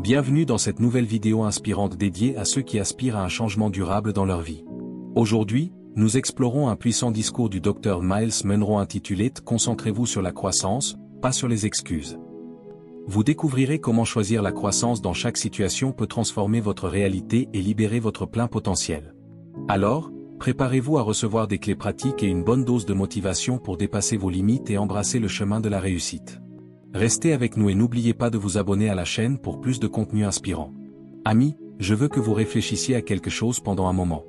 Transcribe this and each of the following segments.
Bienvenue dans cette nouvelle vidéo inspirante dédiée à ceux qui aspirent à un changement durable dans leur vie. Aujourd'hui, nous explorons un puissant discours du Dr Myles Munroe intitulé « Concentrez-vous sur la croissance, pas sur les excuses ». Vous découvrirez comment choisir la croissance dans chaque situation peut transformer votre réalité et libérer votre plein potentiel. Alors, préparez-vous à recevoir des clés pratiques et une bonne dose de motivation pour dépasser vos limites et embrasser le chemin de la réussite. Restez avec nous et n'oubliez pas de vous abonner à la chaîne pour plus de contenu inspirant. Amis, je veux que vous réfléchissiez à quelque chose pendant un moment.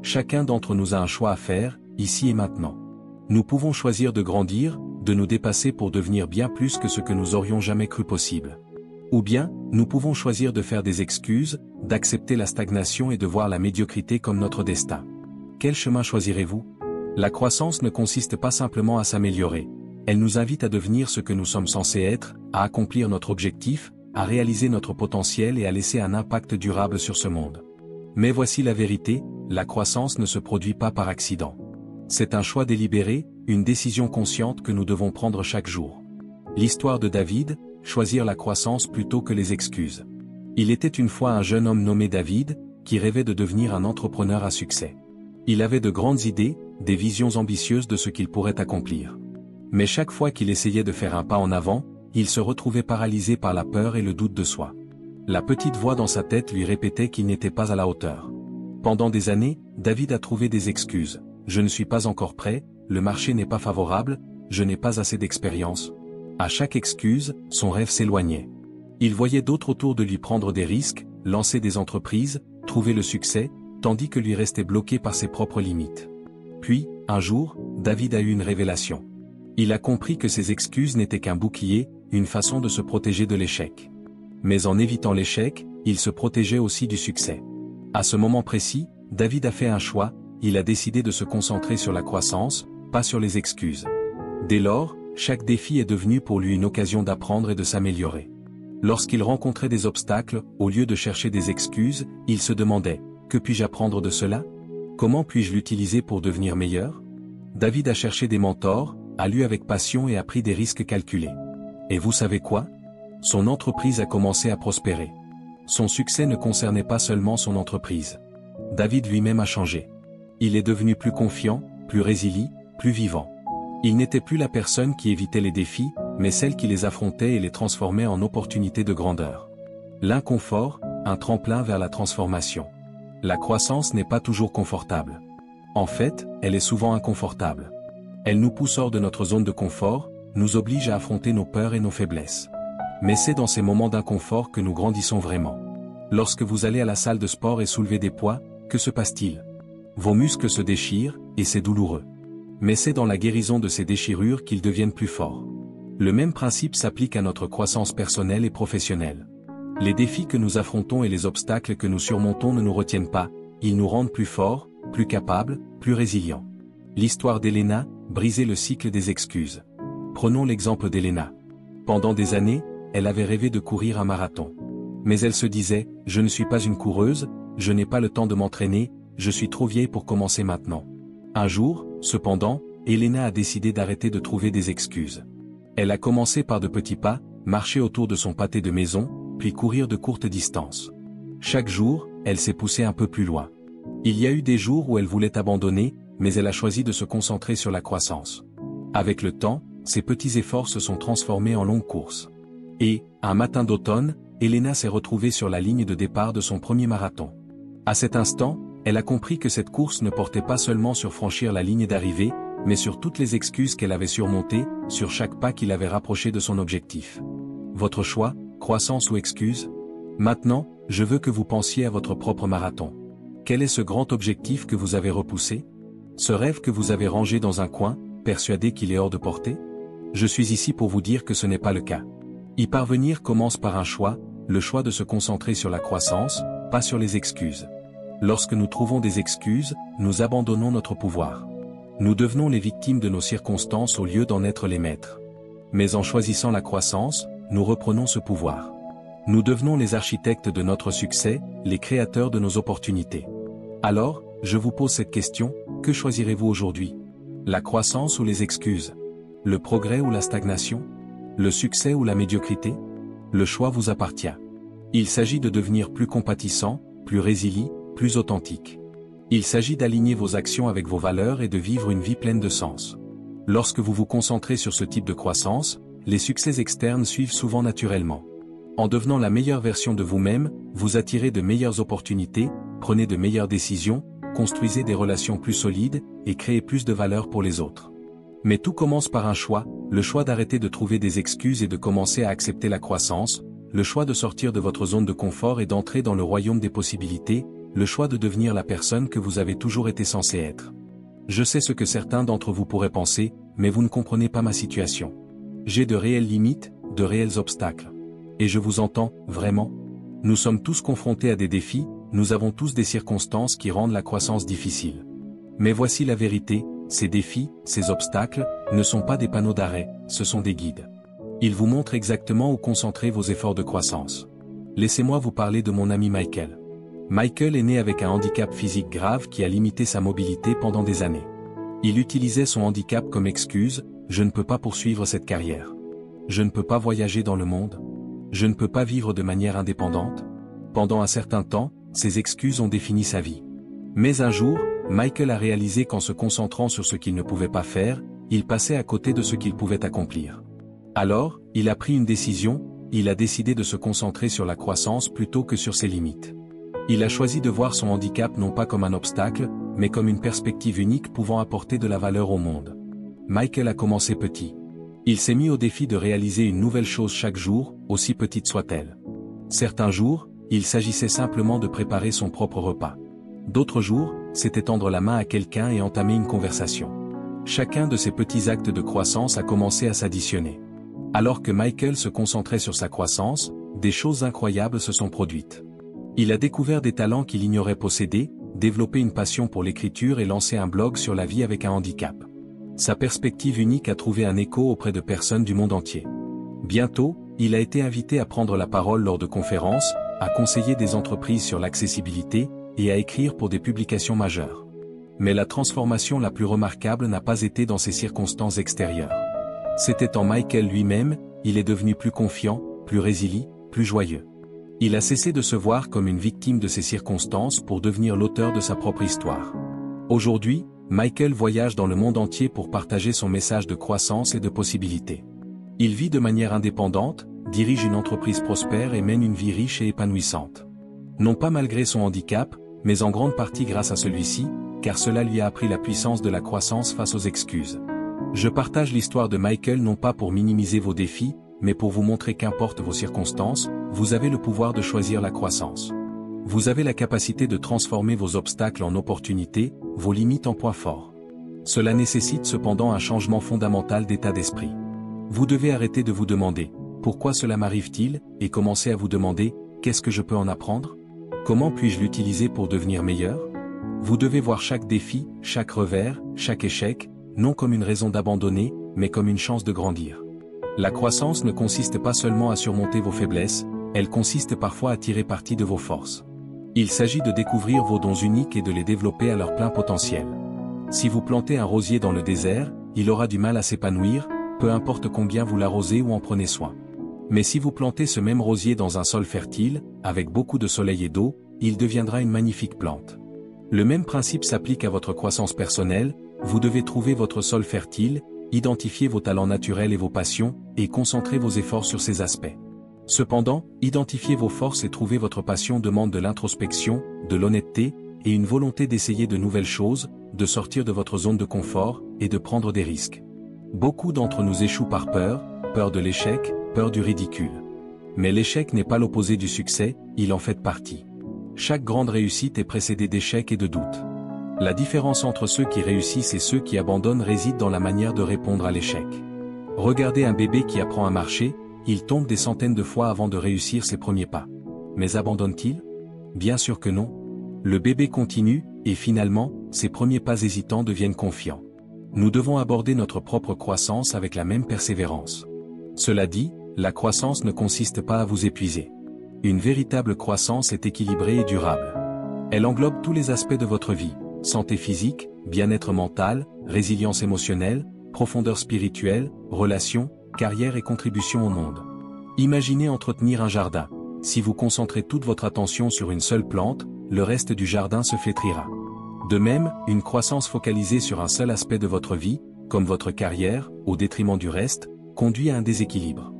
Chacun d'entre nous a un choix à faire, ici et maintenant. Nous pouvons choisir de grandir, de nous dépasser pour devenir bien plus que ce que nous aurions jamais cru possible. Ou bien, nous pouvons choisir de faire des excuses, d'accepter la stagnation et de voir la médiocrité comme notre destin. Quel chemin choisirez-vous? La croissance ne consiste pas simplement à s'améliorer. Elle nous invite à devenir ce que nous sommes censés être, à accomplir notre objectif, à réaliser notre potentiel et à laisser un impact durable sur ce monde. Mais voici la vérité, la croissance ne se produit pas par accident. C'est un choix délibéré, une décision consciente que nous devons prendre chaque jour. L'histoire de David, choisir la croissance plutôt que les excuses. Il était une fois un jeune homme nommé David, qui rêvait de devenir un entrepreneur à succès. Il avait de grandes idées, des visions ambitieuses de ce qu'il pourrait accomplir. Mais chaque fois qu'il essayait de faire un pas en avant, il se retrouvait paralysé par la peur et le doute de soi. La petite voix dans sa tête lui répétait qu'il n'était pas à la hauteur. Pendant des années, David a trouvé des excuses. Je ne suis pas encore prêt, le marché n'est pas favorable, je n'ai pas assez d'expérience. À chaque excuse, son rêve s'éloignait. Il voyait d'autres autour de lui prendre des risques, lancer des entreprises, trouver le succès, tandis que lui restait bloqué par ses propres limites. Puis, un jour, David a eu une révélation. Il a compris que ses excuses n'étaient qu'un bouclier, une façon de se protéger de l'échec. Mais en évitant l'échec, il se protégeait aussi du succès. À ce moment précis, David a fait un choix, il a décidé de se concentrer sur la croissance, pas sur les excuses. Dès lors, chaque défi est devenu pour lui une occasion d'apprendre et de s'améliorer. Lorsqu'il rencontrait des obstacles, au lieu de chercher des excuses, il se demandait « Que puis-je apprendre de cela? Comment puis-je l'utiliser pour devenir meilleur ?» David a cherché des mentors, a lu avec passion et a pris des risques calculés. Et vous savez quoi? Son entreprise a commencé à prospérer. Son succès ne concernait pas seulement son entreprise. David lui-même a changé. Il est devenu plus confiant, plus résilient, plus vivant. Il n'était plus la personne qui évitait les défis, mais celle qui les affrontait et les transformait en opportunités de grandeur. L'inconfort, un tremplin vers la transformation. La croissance n'est pas toujours confortable. En fait, elle est souvent inconfortable. Elle nous pousse hors de notre zone de confort, nous oblige à affronter nos peurs et nos faiblesses. Mais c'est dans ces moments d'inconfort que nous grandissons vraiment. Lorsque vous allez à la salle de sport et soulevez des poids, que se passe-t-il? Vos muscles se déchirent, et c'est douloureux. Mais c'est dans la guérison de ces déchirures qu'ils deviennent plus forts. Le même principe s'applique à notre croissance personnelle et professionnelle. Les défis que nous affrontons et les obstacles que nous surmontons ne nous retiennent pas, ils nous rendent plus forts, plus capables, plus résilients. L'histoire d'Elena, briser le cycle des excuses. Prenons l'exemple d'Elena. Pendant des années, elle avait rêvé de courir un marathon. Mais elle se disait, je ne suis pas une coureuse, je n'ai pas le temps de m'entraîner, je suis trop vieille pour commencer maintenant. Un jour, cependant, Elena a décidé d'arrêter de trouver des excuses. Elle a commencé par de petits pas, marcher autour de son pâté de maison, puis courir de courtes distances. Chaque jour, elle s'est poussée un peu plus loin. Il y a eu des jours où elle voulait abandonner, mais elle a choisi de se concentrer sur la croissance. Avec le temps, ses petits efforts se sont transformés en longues courses. Et, un matin d'automne, Elena s'est retrouvée sur la ligne de départ de son premier marathon. À cet instant, elle a compris que cette course ne portait pas seulement sur franchir la ligne d'arrivée, mais sur toutes les excuses qu'elle avait surmontées, sur chaque pas qui l'avait rapproché de son objectif. Votre choix, croissance ou excuse? Maintenant, je veux que vous pensiez à votre propre marathon. Quel est ce grand objectif que vous avez repoussé? Ce rêve que vous avez rangé dans un coin, persuadé qu'il est hors de portée? Je suis ici pour vous dire que ce n'est pas le cas. Y parvenir commence par un choix, le choix de se concentrer sur la croissance, pas sur les excuses. Lorsque nous trouvons des excuses, nous abandonnons notre pouvoir. Nous devenons les victimes de nos circonstances au lieu d'en être les maîtres. Mais en choisissant la croissance, nous reprenons ce pouvoir. Nous devenons les architectes de notre succès, les créateurs de nos opportunités. Alors, je vous pose cette question, que choisirez-vous aujourd'hui? La croissance ou les excuses? Le progrès ou la stagnation? Le succès ou la médiocrité? Le choix vous appartient. Il s'agit de devenir plus compatissant, plus résilient, plus authentique. Il s'agit d'aligner vos actions avec vos valeurs et de vivre une vie pleine de sens. Lorsque vous vous concentrez sur ce type de croissance, les succès externes suivent souvent naturellement. En devenant la meilleure version de vous-même, vous attirez de meilleures opportunités, prenez de meilleures décisions, construisez des relations plus solides, et créez plus de valeur pour les autres. Mais tout commence par un choix, le choix d'arrêter de trouver des excuses et de commencer à accepter la croissance, le choix de sortir de votre zone de confort et d'entrer dans le royaume des possibilités, le choix de devenir la personne que vous avez toujours été censé être. Je sais ce que certains d'entre vous pourraient penser, mais vous ne comprenez pas ma situation. J'ai de réelles limites, de réels obstacles. Et je vous entends, vraiment. Nous sommes tous confrontés à des défis, nous avons tous des circonstances qui rendent la croissance difficile. Mais voici la vérité, ces défis, ces obstacles, ne sont pas des panneaux d'arrêt, ce sont des guides. Ils vous montrent exactement où concentrer vos efforts de croissance. Laissez-moi vous parler de mon ami Michael. Michael est né avec un handicap physique grave qui a limité sa mobilité pendant des années. Il utilisait son handicap comme excuse, je ne peux pas poursuivre cette carrière. Je ne peux pas voyager dans le monde. Je ne peux pas vivre de manière indépendante. Pendant un certain temps, ces excuses ont défini sa vie. Mais un jour, Michael a réalisé qu'en se concentrant sur ce qu'il ne pouvait pas faire, il passait à côté de ce qu'il pouvait accomplir. Alors, il a pris une décision, il a décidé de se concentrer sur la croissance plutôt que sur ses limites. Il a choisi de voir son handicap non pas comme un obstacle, mais comme une perspective unique pouvant apporter de la valeur au monde. Michael a commencé petit. Il s'est mis au défi de réaliser une nouvelle chose chaque jour, aussi petite soit-elle. Certains jours, il s'agissait simplement de préparer son propre repas. D'autres jours, c'était tendre la main à quelqu'un et entamer une conversation. Chacun de ces petits actes de croissance a commencé à s'additionner. Alors que Michael se concentrait sur sa croissance, des choses incroyables se sont produites. Il a découvert des talents qu'il ignorait posséder, développé une passion pour l'écriture et lancé un blog sur la vie avec un handicap. Sa perspective unique a trouvé un écho auprès de personnes du monde entier. Bientôt, il a été invité à prendre la parole lors de conférences, à conseiller des entreprises sur l'accessibilité, et à écrire pour des publications majeures. Mais la transformation la plus remarquable n'a pas été dans ces circonstances extérieures. C'était en Michael lui-même, il est devenu plus confiant, plus résilient, plus joyeux. Il a cessé de se voir comme une victime de ces circonstances pour devenir l'auteur de sa propre histoire. Aujourd'hui, Michael voyage dans le monde entier pour partager son message de croissance et de possibilités. Il vit de manière indépendante, dirige une entreprise prospère et mène une vie riche et épanouissante. Non pas malgré son handicap, mais en grande partie grâce à celui-ci, car cela lui a appris la puissance de la croissance face aux excuses. Je partage l'histoire de Michael non pas pour minimiser vos défis, mais pour vous montrer qu'importe vos circonstances, vous avez le pouvoir de choisir la croissance. Vous avez la capacité de transformer vos obstacles en opportunités, vos limites en points forts. Cela nécessite cependant un changement fondamental d'état d'esprit. Vous devez arrêter de vous demander « Pourquoi cela m'arrive-t-il » et commencer à vous demander « Qu'est-ce que je peux en apprendre ? Comment puis-je l'utiliser pour devenir meilleur ?» Vous devez voir chaque défi, chaque revers, chaque échec, non comme une raison d'abandonner, mais comme une chance de grandir. La croissance ne consiste pas seulement à surmonter vos faiblesses, elle consiste parfois à tirer parti de vos forces. Il s'agit de découvrir vos dons uniques et de les développer à leur plein potentiel. Si vous plantez un rosier dans le désert, il aura du mal à s'épanouir, peu importe combien vous l'arrosez ou en prenez soin. Mais si vous plantez ce même rosier dans un sol fertile, avec beaucoup de soleil et d'eau, il deviendra une magnifique plante. Le même principe s'applique à votre croissance personnelle, vous devez trouver votre sol fertile, identifier vos talents naturels et vos passions, et concentrer vos efforts sur ces aspects. Cependant, identifier vos forces et trouver votre passion demande de l'introspection, de l'honnêteté, et une volonté d'essayer de nouvelles choses, de sortir de votre zone de confort, et de prendre des risques. Beaucoup d'entre nous échouent par peur, peur de l'échec, peur du ridicule. Mais l'échec n'est pas l'opposé du succès, il en fait partie. Chaque grande réussite est précédée d'échecs et de doutes. La différence entre ceux qui réussissent et ceux qui abandonnent réside dans la manière de répondre à l'échec. Regardez un bébé qui apprend à marcher, il tombe des centaines de fois avant de réussir ses premiers pas. Mais abandonne-t-il ? Bien sûr que non. Le bébé continue, et finalement, ses premiers pas hésitants deviennent confiants. Nous devons aborder notre propre croissance avec la même persévérance. Cela dit, la croissance ne consiste pas à vous épuiser. Une véritable croissance est équilibrée et durable. Elle englobe tous les aspects de votre vie, santé physique, bien-être mental, résilience émotionnelle, profondeur spirituelle, relations, carrière et contribution au monde. Imaginez entretenir un jardin. Si vous concentrez toute votre attention sur une seule plante, le reste du jardin se flétrira. De même, une croissance focalisée sur un seul aspect de votre vie, comme votre carrière, au détriment du reste, conduit à un déséquilibre.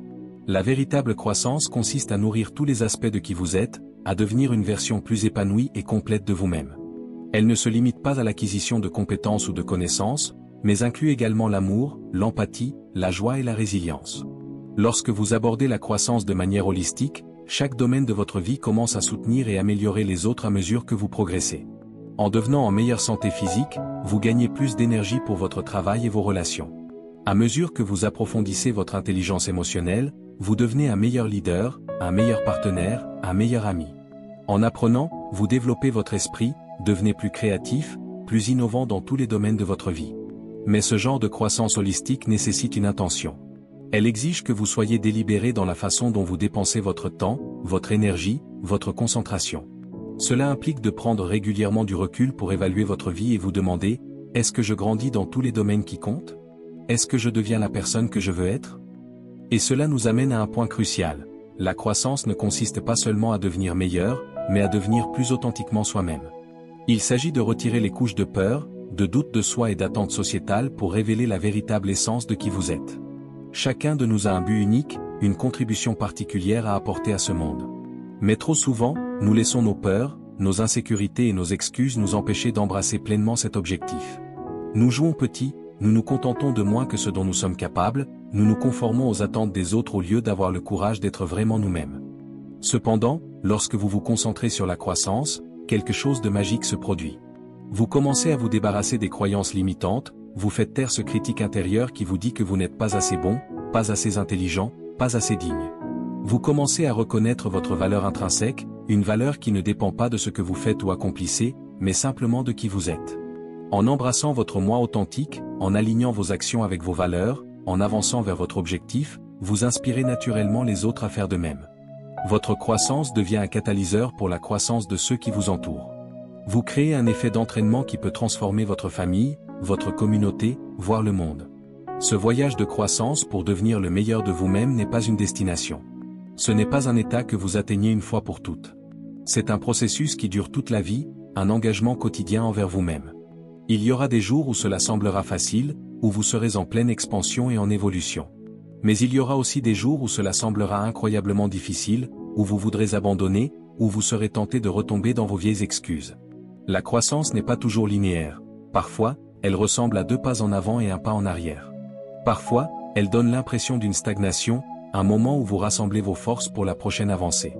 La véritable croissance consiste à nourrir tous les aspects de qui vous êtes, à devenir une version plus épanouie et complète de vous-même. Elle ne se limite pas à l'acquisition de compétences ou de connaissances, mais inclut également l'amour, l'empathie, la joie et la résilience. Lorsque vous abordez la croissance de manière holistique, chaque domaine de votre vie commence à soutenir et améliorer les autres à mesure que vous progressez. En devenant en meilleure santé physique, vous gagnez plus d'énergie pour votre travail et vos relations. À mesure que vous approfondissez votre intelligence émotionnelle, vous devenez un meilleur leader, un meilleur partenaire, un meilleur ami. En apprenant, vous développez votre esprit, devenez plus créatif, plus innovant dans tous les domaines de votre vie. Mais ce genre de croissance holistique nécessite une intention. Elle exige que vous soyez délibéré dans la façon dont vous dépensez votre temps, votre énergie, votre concentration. Cela implique de prendre régulièrement du recul pour évaluer votre vie et vous demander, est-ce que je grandis dans tous les domaines qui comptent? Est-ce que je deviens la personne que je veux être? Et cela nous amène à un point crucial. La croissance ne consiste pas seulement à devenir meilleur, mais à devenir plus authentiquement soi-même. Il s'agit de retirer les couches de peur, de doute de soi et d'attentes sociétales pour révéler la véritable essence de qui vous êtes. Chacun de nous a un but unique, une contribution particulière à apporter à ce monde. Mais trop souvent, nous laissons nos peurs, nos insécurités et nos excuses nous empêcher d'embrasser pleinement cet objectif. Nous jouons petit, nous nous contentons de moins que ce dont nous sommes capables, nous nous conformons aux attentes des autres au lieu d'avoir le courage d'être vraiment nous-mêmes. Cependant, lorsque vous vous concentrez sur la croissance, quelque chose de magique se produit. Vous commencez à vous débarrasser des croyances limitantes, vous faites taire ce critique intérieur qui vous dit que vous n'êtes pas assez bon, pas assez intelligent, pas assez digne. Vous commencez à reconnaître votre valeur intrinsèque, une valeur qui ne dépend pas de ce que vous faites ou accomplissez, mais simplement de qui vous êtes. En embrassant votre moi authentique, en alignant vos actions avec vos valeurs, en avançant vers votre objectif, vous inspirez naturellement les autres à faire de même. Votre croissance devient un catalyseur pour la croissance de ceux qui vous entourent. Vous créez un effet d'entraînement qui peut transformer votre famille, votre communauté, voire le monde. Ce voyage de croissance pour devenir le meilleur de vous-même n'est pas une destination. Ce n'est pas un état que vous atteignez une fois pour toutes. C'est un processus qui dure toute la vie, un engagement quotidien envers vous-même. Il y aura des jours où cela semblera facile, où vous serez en pleine expansion et en évolution. Mais il y aura aussi des jours où cela semblera incroyablement difficile, où vous voudrez abandonner, où vous serez tenté de retomber dans vos vieilles excuses. La croissance n'est pas toujours linéaire. Parfois, elle ressemble à 2 pas en avant et 1 pas en arrière. Parfois, elle donne l'impression d'une stagnation, un moment où vous rassemblez vos forces pour la prochaine avancée.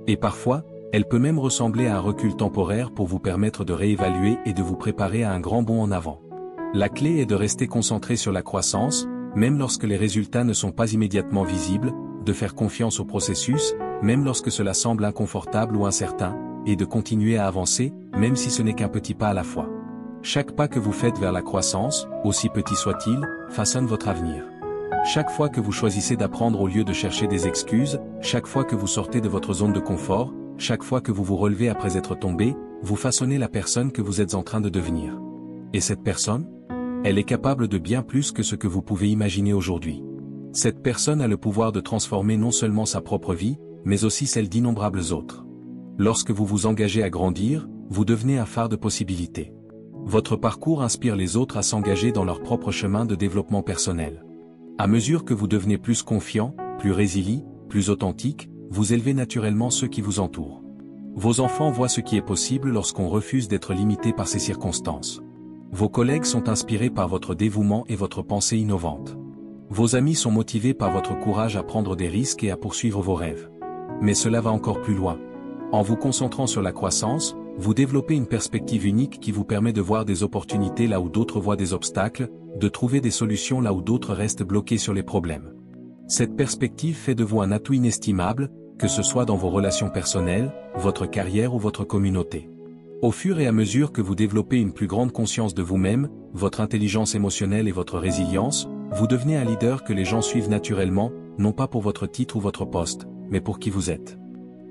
Et parfois, elle peut même ressembler à un recul temporaire pour vous permettre de réévaluer et de vous préparer à un grand bond en avant. La clé est de rester concentré sur la croissance, même lorsque les résultats ne sont pas immédiatement visibles, de faire confiance au processus, même lorsque cela semble inconfortable ou incertain, et de continuer à avancer, même si ce n'est qu'un petit pas à la fois. Chaque pas que vous faites vers la croissance, aussi petit soit-il, façonne votre avenir. Chaque fois que vous choisissez d'apprendre au lieu de chercher des excuses, chaque fois que vous sortez de votre zone de confort, chaque fois que vous vous relevez après être tombé, vous façonnez la personne que vous êtes en train de devenir. Et cette personne? Elle est capable de bien plus que ce que vous pouvez imaginer aujourd'hui. Cette personne a le pouvoir de transformer non seulement sa propre vie, mais aussi celle d'innombrables autres. Lorsque vous vous engagez à grandir, vous devenez un phare de possibilités. Votre parcours inspire les autres à s'engager dans leur propre chemin de développement personnel. À mesure que vous devenez plus confiant, plus résilient, plus authentique, vous élevez naturellement ceux qui vous entourent. Vos enfants voient ce qui est possible lorsqu'on refuse d'être limité par ces circonstances. Vos collègues sont inspirés par votre dévouement et votre pensée innovante. Vos amis sont motivés par votre courage à prendre des risques et à poursuivre vos rêves. Mais cela va encore plus loin. En vous concentrant sur la croissance, vous développez une perspective unique qui vous permet de voir des opportunités là où d'autres voient des obstacles, de trouver des solutions là où d'autres restent bloqués sur les problèmes. Cette perspective fait de vous un atout inestimable, que ce soit dans vos relations personnelles, votre carrière ou votre communauté. Au fur et à mesure que vous développez une plus grande conscience de vous-même, votre intelligence émotionnelle et votre résilience, vous devenez un leader que les gens suivent naturellement, non pas pour votre titre ou votre poste, mais pour qui vous êtes.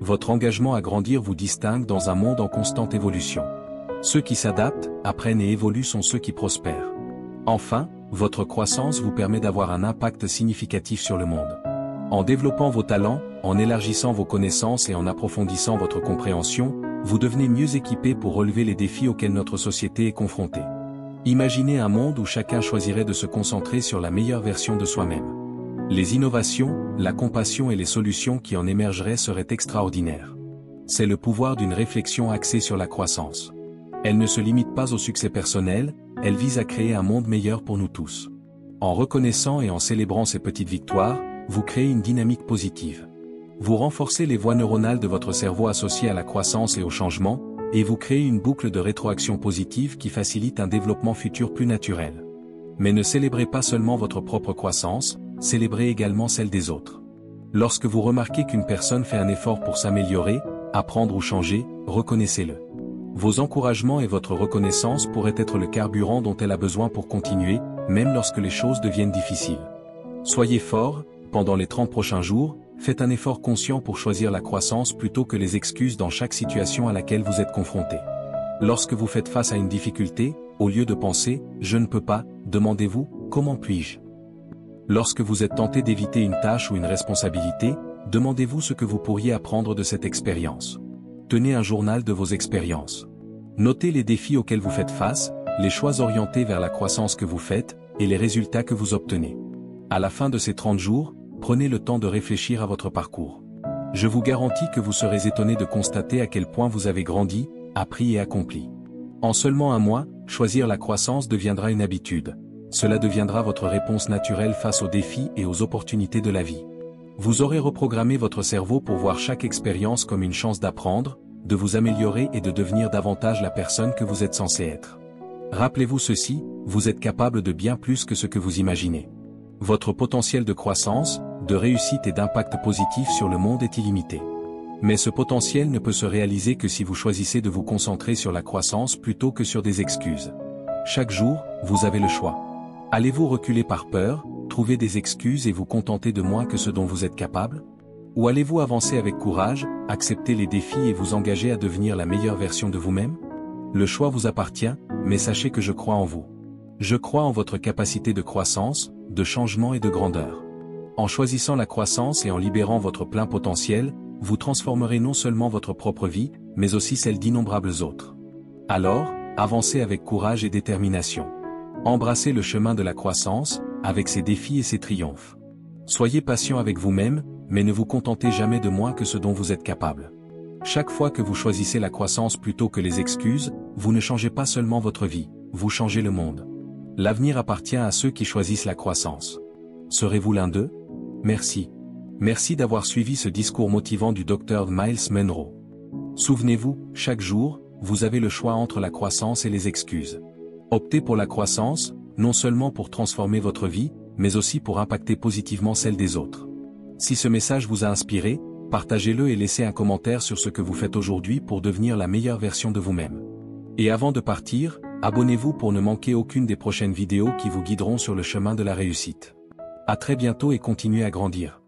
Votre engagement à grandir vous distingue dans un monde en constante évolution. Ceux qui s'adaptent, apprennent et évoluent sont ceux qui prospèrent. Enfin, votre croissance vous permet d'avoir un impact significatif sur le monde. En développant vos talents, en élargissant vos connaissances et en approfondissant votre compréhension, vous devenez mieux équipé pour relever les défis auxquels notre société est confrontée. Imaginez un monde où chacun choisirait de se concentrer sur la meilleure version de soi-même. Les innovations, la compassion et les solutions qui en émergeraient seraient extraordinaires. C'est le pouvoir d'une réflexion axée sur la croissance. Elle ne se limite pas au succès personnel, elle vise à créer un monde meilleur pour nous tous. En reconnaissant et en célébrant ces petites victoires, vous créez une dynamique positive. Vous renforcez les voies neuronales de votre cerveau associées à la croissance et au changement, et vous créez une boucle de rétroaction positive qui facilite un développement futur plus naturel. Mais ne célébrez pas seulement votre propre croissance, célébrez également celle des autres. Lorsque vous remarquez qu'une personne fait un effort pour s'améliorer, apprendre ou changer, reconnaissez-le. Vos encouragements et votre reconnaissance pourraient être le carburant dont elle a besoin pour continuer, même lorsque les choses deviennent difficiles. Soyez fort, pendant les 30 prochains jours, faites un effort conscient pour choisir la croissance plutôt que les excuses dans chaque situation à laquelle vous êtes confronté. Lorsque vous faites face à une difficulté, au lieu de penser « je ne peux pas », demandez-vous « comment puis-je ». Lorsque vous êtes tenté d'éviter une tâche ou une responsabilité, demandez-vous ce que vous pourriez apprendre de cette expérience. Tenez un journal de vos expériences. Notez les défis auxquels vous faites face, les choix orientés vers la croissance que vous faites, et les résultats que vous obtenez. À la fin de ces 30 jours, prenez le temps de réfléchir à votre parcours. Je vous garantis que vous serez étonné de constater à quel point vous avez grandi, appris et accompli. En seulement un mois, choisir la croissance deviendra une habitude. Cela deviendra votre réponse naturelle face aux défis et aux opportunités de la vie. Vous aurez reprogrammé votre cerveau pour voir chaque expérience comme une chance d'apprendre, de vous améliorer et de devenir davantage la personne que vous êtes censé être. Rappelez-vous ceci, vous êtes capable de bien plus que ce que vous imaginez. Votre potentiel de croissance, de réussite et d'impact positif sur le monde est illimité. Mais ce potentiel ne peut se réaliser que si vous choisissez de vous concentrer sur la croissance plutôt que sur des excuses. Chaque jour, vous avez le choix. Allez-vous reculer par peur, trouver des excuses et vous contenter de moins que ce dont vous êtes capable? Ou allez-vous avancer avec courage, accepter les défis et vous engager à devenir la meilleure version de vous-même? Le choix vous appartient, mais sachez que je crois en vous. Je crois en votre capacité de croissance, de changement et de grandeur. En choisissant la croissance et en libérant votre plein potentiel, vous transformerez non seulement votre propre vie, mais aussi celle d'innombrables autres. Alors, avancez avec courage et détermination. Embrassez le chemin de la croissance, avec ses défis et ses triomphes. Soyez patient avec vous-même, mais ne vous contentez jamais de moins que ce dont vous êtes capable. Chaque fois que vous choisissez la croissance plutôt que les excuses, vous ne changez pas seulement votre vie, vous changez le monde. L'avenir appartient à ceux qui choisissent la croissance. Serez-vous l'un d'eux? Merci. Merci d'avoir suivi ce discours motivant du Dr Myles Munroe. Souvenez-vous, chaque jour, vous avez le choix entre la croissance et les excuses. Optez pour la croissance, non seulement pour transformer votre vie, mais aussi pour impacter positivement celle des autres. Si ce message vous a inspiré, partagez-le et laissez un commentaire sur ce que vous faites aujourd'hui pour devenir la meilleure version de vous-même. Et avant de partir, abonnez-vous pour ne manquer aucune des prochaines vidéos qui vous guideront sur le chemin de la réussite. À très bientôt et continuez à grandir.